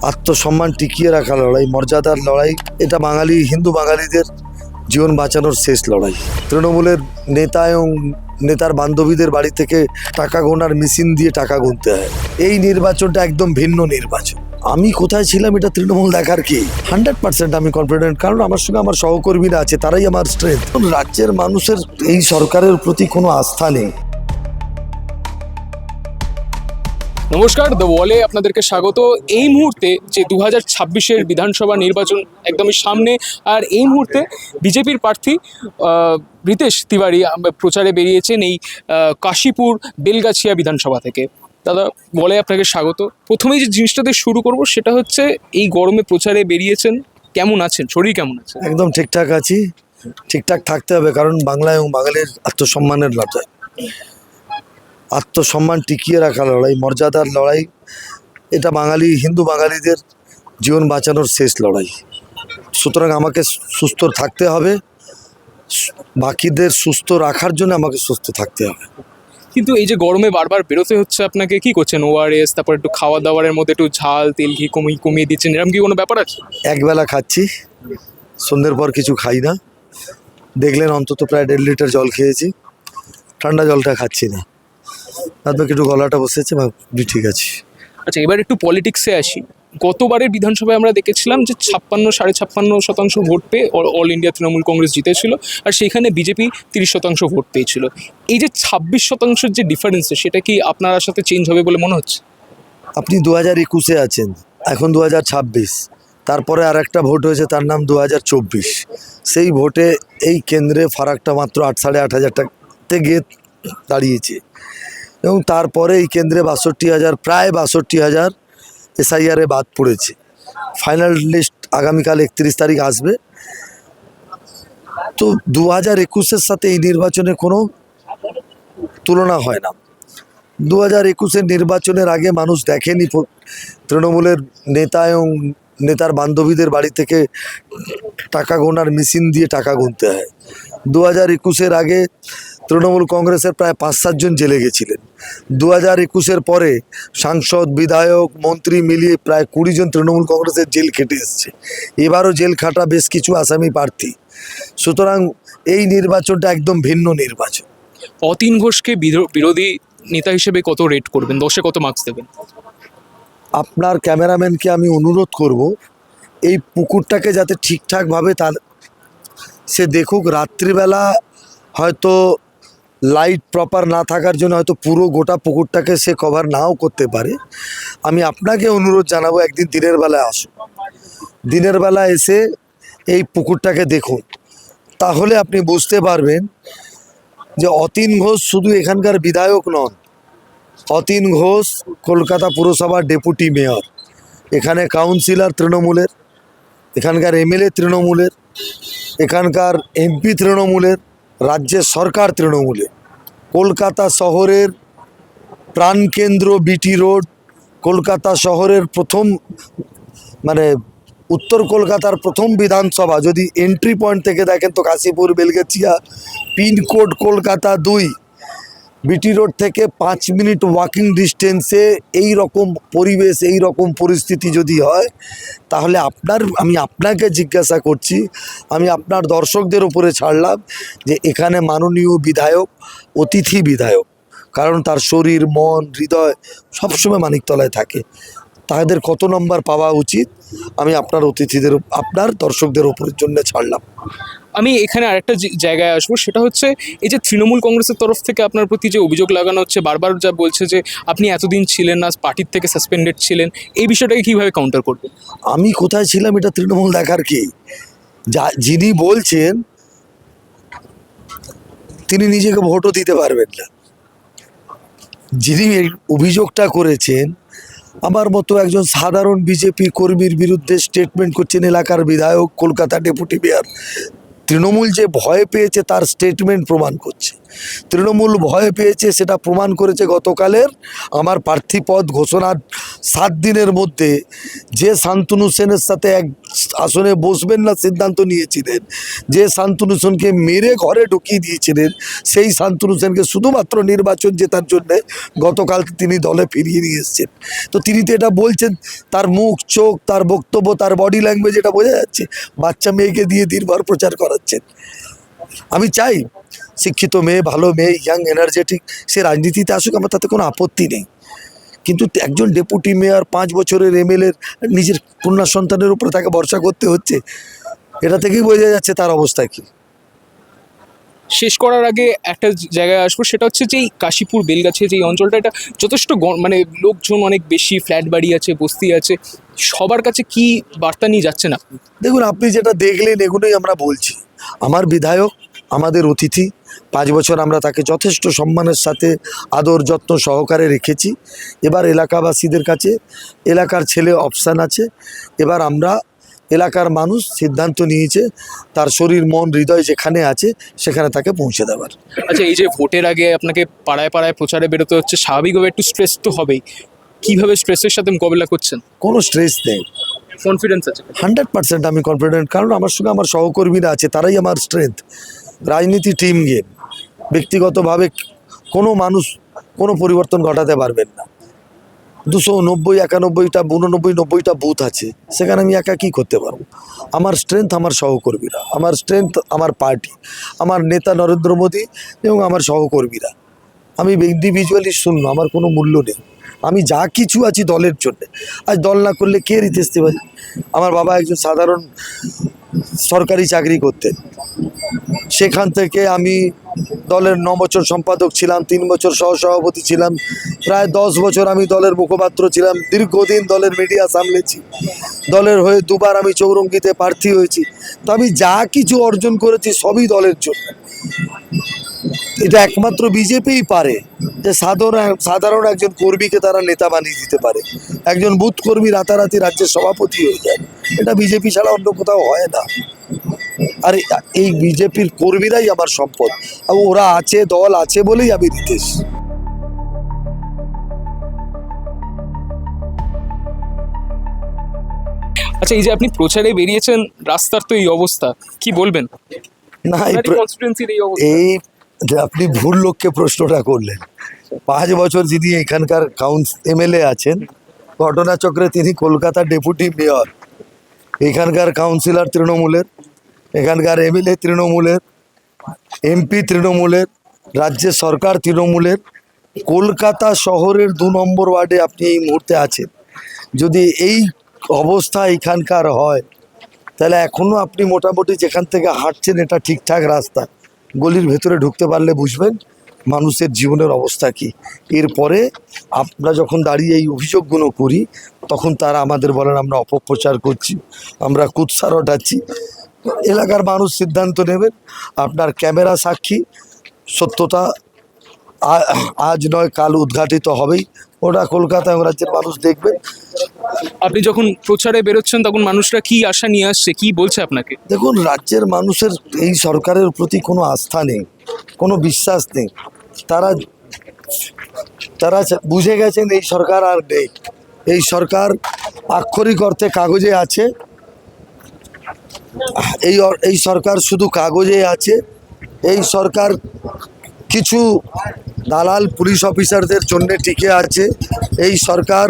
আত্মসম্মান টিকিয়ে রাখা লড়াই, মর্যাদার লড়াই, এটা বাঙালি হিন্দু বাঙালিদের জীবন বাঁচানোর শেষ লড়াই। তৃণমূলের নেতা এবং নেতার বান্ধবীদের বাড়ি থেকে টাকা গোনার মেশিন দিয়ে টাকা গুনতে হয়। এই নির্বাচনটা একদম ভিন্ন নির্বাচন। আমি কোথায় ছিলাম এটা তৃণমূল দেখার কি 100% আমি কনফিডেন্ট, কারণ আমার সঙ্গে আমার সহকর্মীরা আছে, তারাই আমার স্ট্রেংথ। রাজ্যের মানুষের এই সরকারের প্রতি কোনো আস্থা নেই। নমস্কার, দ্য ওয়ালে আপনাদেরকে স্বাগত। এই মুহূর্তে যে 2026-এর বিধানসভা নির্বাচন একদমই সামনে, আর এই মুহূর্তে বিজেপির প্রার্থী রিতেশ তিওয়ারি প্রচারে বেরিয়েছেন এই কাশীপুর বেলগাছিয়া বিধানসভা থেকে। দাদা, বলে আপনাকে স্বাগত। প্রথমেই যে জিনিসটা দিয়ে শুরু করব সেটা হচ্ছে, এই গরমে প্রচারে বেরিয়েছেন, কেমন আছেন? শরীর কেমন আছে? একদম ঠিকঠাক আছি, ঠিকঠাক থাকতে হবে, কারণ বাংলা এবং বাঙালির আত্মসম্মানের লড়াই, আত্মসম্মান টিকিয়ে রাখা লড়াই, মর্যাদার লড়াই, এটা বাঙালি হিন্দু বাঙালিদের জীবন বাঁচানোর শেষ লড়াই। সুতরাং আমাকে সুস্থ থাকতে হবে, বাকিদের সুস্থ রাখার জন্য আমাকে সুস্থ থাকতে হবে। কিন্তু এই যে গরমে বারবার বেরোতে হচ্ছে আপনাকে, কি করছেন? ওআরএস, তারপর একটু খাওয়া দাওয়ার মধ্যে একটু ঝাল তেল ঘি কমিয়ে দিচ্ছেন, এরকম কি কোনো ব্যাপার আছে? একবেলা খাচ্ছি, সন্ধ্যের পর কিছু খাই না। দেখলেন অন্তত প্রায় 1.5 লিটার জল খেয়েছি, ঠান্ডা জলটা খাচ্ছি না। আপনাকে একটু গলাটা বসেছে, ঠিক আছে। আচ্ছা, এবার একটু পলিটিক্সে আসি। গতবারের বিধানসভায় আমরা দেখেছিলাম যে 56-56% ভোট পেয়ে অল ইন্ডিয়া তৃণমূল কংগ্রেস জিতেছিল, আর সেখানে বিজেপি 30% ভোট পেয়েছিল। এই যে 26%-এর যে ডিফারেন্স, সেটা কি আপনার সাথে চেঞ্জ হবে বলে মনে হচ্ছে? আপনি 2021-এ আছেন, এখন 2026, তারপরে আর একটা ভোট হয়েছে, তার নাম 2024। সেই ভোটে এই কেন্দ্রে ফারাকটা মাত্র 8,500 গিয়ে দাঁড়িয়েছে, এবং তারপরে এই কেন্দ্রে 62,000, প্রায় 62,000 এসআইআরে বাদ পড়েছে। ফাইনাল লিস্ট আগামীকাল 31 তারিখ আসবে। তো 2021-এর সাথে এই নির্বাচনে কোনো তুলনা হয় না। 2021-এর নির্বাচনের আগে মানুষ দেখেনি তৃণমূলের নেতা এবং নেতার বান্ধবীদের বাড়ি থেকে টাকা গোনার মেশিন দিয়ে টাকা গুনতে হয়। 2021-এর আগে তৃণমূল কংগ্রেসের প্রায় 5-7 জন জেলে গেছিলেন। 2021-এর পরে সাংসদ, বিধায়ক, মন্ত্রী মিলিয়ে প্রায় 20 জন তৃণমূল কংগ্রেসের জেল খেটে এসছে। এবারও জেল খাটা বেশ কিছু আসামি প্রার্থী। সুতরাং এই নির্বাচনটা একদম ভিন্ন নির্বাচন। অতীন ঘোষকে বিরোধী নেতা হিসেবে কত রেট করবেন? 10-এ কত মার্কস দেবেন? আপনার ক্যামেরাম্যানকে আমি অনুরোধ করব, এই পুকুরটাকে যাতে ঠিকঠাকভাবে সে দেখুক। রাত্রিবেলা হয়তো লাইট প্রপার না থাকার জন্য হয়তো পুরো গোটা পুকুরটাকে সে কভার নাও করতে পারে। আমি আপনাকে অনুরোধ জানাবো, একদিন দিনের বেলায় আসুন, দিনের বেলা এসে এই পুকুরটাকে দেখুন, তাহলে আপনি বুঝতে পারবেন যে অতীন ঘোষ শুধু এখানকার বিধায়ক নন। অতীন ঘোষ কলকাতা পুরসভার ডেপুটি মেয়র, এখানে কাউন্সিলর তৃণমূলের, এখানকার এমএলএ তৃণমূলের, এখানকার এমপি তৃণমূলের, রাজ্যের সরকার তৃণমূলের। কলকাতা শহরের প্রাণকেন্দ্র বিটি রোড, কলকাতা শহরের প্রথম, মানে উত্তর কলকাতার প্রথম বিধানসভা যদি এন্ট্রি পয়েন্ট থেকে দেখেন তো Kashipur Belgachia, pin code Kolkata 2। BT road থেকে 5 মিনিট ওয়াকিং ডিস্টেন্সে এই রকম পরিবেশ, এই রকম পরিস্থিতি যদি হয়, তাহলে আমি আপনাকে জিজ্ঞাসা করছি, আমি আপনার দর্শকদের উপরে ছাড়লাম যে এখানে মাননীয় বিধায়ক অতিথি বিধায়ক, কারণ তার শরীর, মন, হৃদয় সবসময় মানিকতলায় থাকে, তাদের কত নম্বর পাওয়া উচিত আমি আপনার অতিথিদের, আপনার দর্শকদের উপরের জন্য ছাড়লাম। আমি এখানে আরেকটা জায়গায় আসবো, সেটা হচ্ছে এই যে তৃণমূল কংগ্রেসের তরফ থেকে আপনার প্রতি যে অভিযোগ লাগানো হচ্ছে, বারবার যা বলছে যে আপনি এতদিন ছিলেন না, পার্টির থেকে সাসপেন্ডেড ছিলেন, এই বিষয়টাকে কীভাবে কাউন্টার করবেন? আমি কোথায় ছিলাম এটা তৃণমূল দেখার কি? যিনি বলছেন তিনি নিজেকে ভোটও দিতে পারবেন না। যিনি এই অভিযোগটা করেছেন, আমার মতো একজন সাধারণ বিজেপি কর্মীর বিরুদ্ধে স্টেটমেন্ট করছেন এলাকার বিধায়ক, কলকাতা ডেপুটি মেয়র। তৃণমূল যে ভয় পেয়েছে তার স্টেটমেন্ট প্রমাণ করছে। তৃণমূল ভয় পেয়েছে সেটা প্রমাণ করেছে গতকালের আমার প্রার্থী পদ ঘোষণার 7 দিনের মধ্যে যে শান্তনু সেনের সাথে আসনে বসবেন না সিদ্ধান্ত নিয়েছিলেন, যে শান্তনু সেনকে মেরে ঘরে ঢুকিয়ে দিয়েছিলেন, সেই শান্তনু সেনকে শুধুমাত্র নির্বাচন জেতার জন্য গতকাল তিনি দলে ফিরিয়ে নিয়ে এসেছেন। তো তিনি তো এটা বলছেন, তার মুখ চোখ, তার বক্তব্য, তার বডি ল্যাঙ্গুয়েজ, এটা বোঝা যাচ্ছে বাচ্চা মেয়েকে দিয়ে দিনভর প্রচার করাচ্ছেন। আমি চাই শিক্ষিত মেয়ে, ভালো মেয়ে, ইয়াং এনার্জেটিক, সে রাজনীতিতে আসুক, আমার তাতে কোনো আপত্তি নেই। কিন্তু একজন ডেপুটি মেয়র 5 বছরের এমএলএর নিজের কন্যা সন্তানের উপরে তাকে ভরসা করতে হচ্ছে, এটা থেকেই বোঝা যাচ্ছে তার অবস্থা কি। শেষ করার আগে একটা জায়গায় আসবো, সেটা হচ্ছে যে এই কাশীপুর বেলগাছি যে এই অঞ্চলটা, এটা যথেষ্ট মানে লোকজন অনেক বেশি, ফ্ল্যাট বাড়ি আছে, বস্তি আছে, সবার কাছে কি বার্তা নিয়ে যাচ্ছেন আপনি? দেখুন, আপনি যেটা দেখলেন এগুলোই আমরা বলছি। আমার বিধায়ক আমাদের অতিথি, 5 বছর আমরা তাকে যথেষ্ট সম্মানের সাথে আদর যত্ন সহকারে রেখেছি। এবার এলাকাবাসীদের কাছে, এলাকার ছেলে অপশান আছে, এবার আমরা এলাকার মানুষ সিদ্ধান্ত নিয়েছে তার শরীর মন হৃদয় যেখানে আছে সেখানে তাকে পৌঁছে দেওয়ার। আচ্ছা, এই যে ভোটের আগে আপনাকে পাড়ায় পাড়ায় প্রচারে বেরোতে হচ্ছে, স্বাভাবিকভাবে একটু স্ট্রেস তো হবেই, কিভাবে স্ট্রেসের সাথে মোকাবিলা করছেন? কোনো স্ট্রেস নেই, কনফিডেন্স আছে? 100% আমি কনফিডেন্ট, কারণ আমার সঙ্গে আমার সহকর্মীরা আছে, তারাই আমার স্ট্রেংথ। রাজনীতি টিম গেম, ব্যক্তিগতভাবে কোনো মানুষ কোনো পরিবর্তন ঘটাতে পারবেন না। 290, 91টা, 89, 90টা বুথ আছে, সেখানে আমি একা কী করতে পারবো? আমার স্ট্রেংথ আমার সহকর্মীরা, আমার স্ট্রেংথ আমার পার্টি, আমার নেতা নরেন্দ্র মোদী এবং আমার সহকর্মীরা। আমি ইন্ডিভিজুয়ালি শূন্য, আমার কোনো মূল্য নেই। আমি যা কিছু আছি দলের জন্য। আজ দল না করলে কে রিতেশতে পারি? আমার বাবা একজন সাধারণ সরকারি চাকরি করতেন, সেখান থেকে আমি দলের 9 বছর সম্পাদক ছিলাম, 3 বছর সহসভাপতি ছিলাম, প্রায় 10 বছর আমি দলের মুখপাত্র ছিলাম, দীর্ঘদিন দলের মিডিয়া সামলেছি, দলের হয়ে 2বার আমি চৌরঙ্গিতে প্রার্থী হয়েছি। তো আমি যা কিছু অর্জন করেছি সবই দলের জন্য। এটা একমাত্র বিজেপিই পারে যে সাধারণ একজন কর্মীকে তারা নেতা বানিয়ে দিতে পারে, একজন বুথ কর্মী রাতারাতি রাজ্যের সভাপতি হয়ে যায়। এটা বিজেপি ছাড়া অন্য কোথাও হয় না। আর এই বিজেপির কর্মীরাই আমার সম্পদ, আর ওরা আছে, দল আছে বলেই আমি রিতেশ। আচ্ছা, এই যে আপনি প্রচারে বেরিয়েছেন, রাস্তার তো এই অবস্থা, কি বলবেন? না, কনস্টিটুয়েন্সির এই অবস্থা। এই যে আপনি ভুল লোককে প্রশ্নটা করলেন। 5 বছর যিনি এখানকার এমএলএ আছেন, ঘটনাচক্রে তিনি কলকাতার ডেপুটি মেয়র, এখানকার কাউন্সিলর তৃণমূলের, এখানকার এমএলএ তৃণমূলের, এমপি তৃণমূলের, রাজ্যের সরকার তৃণমূলের। কলকাতা শহরের 2 নম্বর ওয়ার্ডে আপনি এই মুহূর্তে আছেন। যদি এই অবস্থা এখানকার হয়, তাহলে এখনও আপনি মোটামুটি যেখান থেকে হাঁটছেন এটা ঠিকঠাক রাস্তা, গলির ভেতরে ঢুকতে পারলে বুঝবেন মানুষের জীবনের অবস্থা কী। এরপরে আমরা যখন দাঁড়িয়ে এই অভিযোগগুলো করি, তখন তারা আমাদের বলেন আমরা অপপ্রচার করছি, আমরা কুৎসা রটাচ্ছি। এলাকার মানুষ সিদ্ধান্ত নেবেন, আপনার ক্যামেরা সাক্ষী, সত্যতা আজ নয় কাল উদ্ঘাটিত হবেই। ওটা কলকাতা এবং রাজ্যের মানুষ দেখবেন। আপনি যখন প্রচারে বেরোচ্ছেন তখন মানুষরা কি আশা নিয়ে আসছে, কি বলছে আপনাকে? দেখুন, রাজ্যের মানুষের এই সরকারের প্রতি কোনো আস্থা নেই, কোনো বিশ্বাস নেই। তারা তারা বুঝে গেছেন এই সরকার আর নেই। এই সরকার আক্ষরিক অর্থে কাগজে আছে, এই সরকার শুধু কাগজে আছে। এই সরকার কিছু দালাল পুলিশ অফিসারদের জন্য টিকে আছে। এই সরকার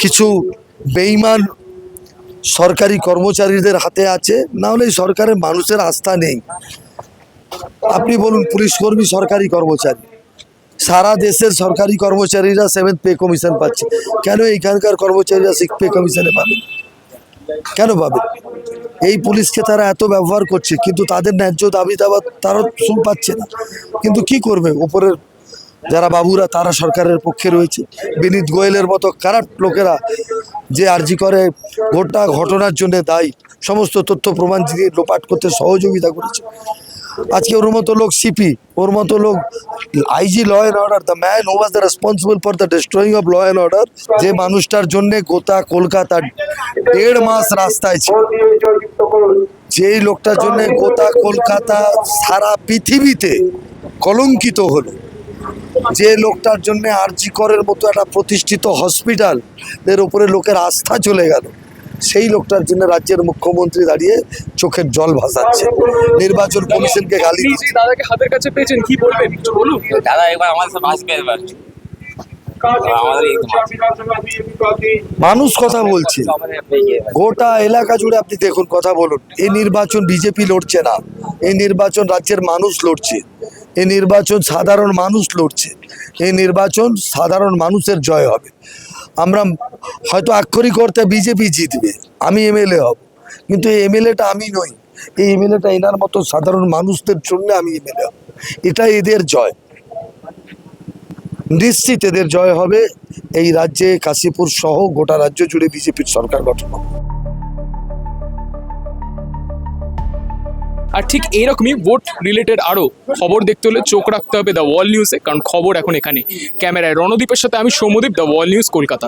কিছু বেঈমান সরকারি কর্মচারীদের হাতে আছে, না হলে এই সরকারের মানুষের আস্থা নেই। আপনি বলুন, পুলিশ কর্মী সরকারি কর্মচারী, সারা দেশের সরকারি কর্মচারীরা 7th পে কমিশন পাচ্ছে, কেন এইখানকার কর্মচারীরা 6th পে কমিশনে পাবে? কেন পাবে? এই পুলিশকে তারা এত ব্যবহার করছে, কিন্তু তাদের ন্যায্য দাবি দাবা তারা শুন পাচ্ছে না। কিন্তু কি করবে, উপরের যারা বাবুরা তারা সরকারের পক্ষে রয়েছে। বিনীত গোয়েলের মতো কারাপ্ট লোকেরা যে আরজি করে গোটা ঘটনার জন্য দায়ী, সমস্ত তথ্য প্রমাণ দিয়ে লোপাট করতে সহযোগিতা করেছে। আজকে ওর মতো লোক সিপি, ওর মতো লোক IG law and order, the man who was the responsible for the destroying of law and order, যে মানুষটার জন্য গোটা কলকাতা 1.5 মাস রাস্তায় ছিল, যেই লোকটার জন্য গোটা কলকাতা সারা পৃথিবীতে কলঙ্কিত হলো, যে লোকটার জন্য আরজি করের মতো একটা প্রতিষ্ঠিত হসপিটাল এর উপরে লোকের আস্থা চলে গেল, সেই লোকটার জন্য রাজ্যের মুখ্যমন্ত্রী দাঁড়িয়ে চোখের জল ভাসাচ্ছে, নির্বাচন কমিশনকে গালি আপনি দিচ্ছে। যে দাদাকে হাতের কাছে পেয়েছেন কি বলবেন কিছু বলুন। দাদা একবার আমাদের সাথে আসবে এবার আমাদের এই মানুষ কথা বলছে, আমাদের পেয়ে গিয়ে গোটা এলাকা জুড়ে আপনি দেখুন, কথা বলুন। এই নির্বাচন বিজেপি লড়ছে না, এই নির্বাচন রাজ্যের মানুষ লড়ছে, এই নির্বাচন সাধারণ মানুষ লড়ছে, এই নির্বাচন সাধারণ মানুষের জয় হবে। আমরা হয়তো আক্ষরিক অর্থে বিজেপি জিতবে, আমি এমএলএ হব, কিন্তু এই এমএলএটা আমি নই, এই এমএলএটা এনার মতো সাধারণ মানুষদের জন্য আমি এমএলএ হব। এটা এদের জয়, নিশ্চিত এদের জয় হবে। এই রাজ্যে কাশীপুর সহ গোটা রাজ্য জুড়ে বিজেপির সরকার গঠন হবে। আর ঠিক এইরকমই ভোট রিলেটেড আরও খবর দেখতে হলে চোখ রাখতে হবে দ্য ওয়াল নিউজে, কারণ খবর এখন এখানে। ক্যামেরায় রণদীপের সাথে আমি Soumyadeep, the Wall News, Kolkata.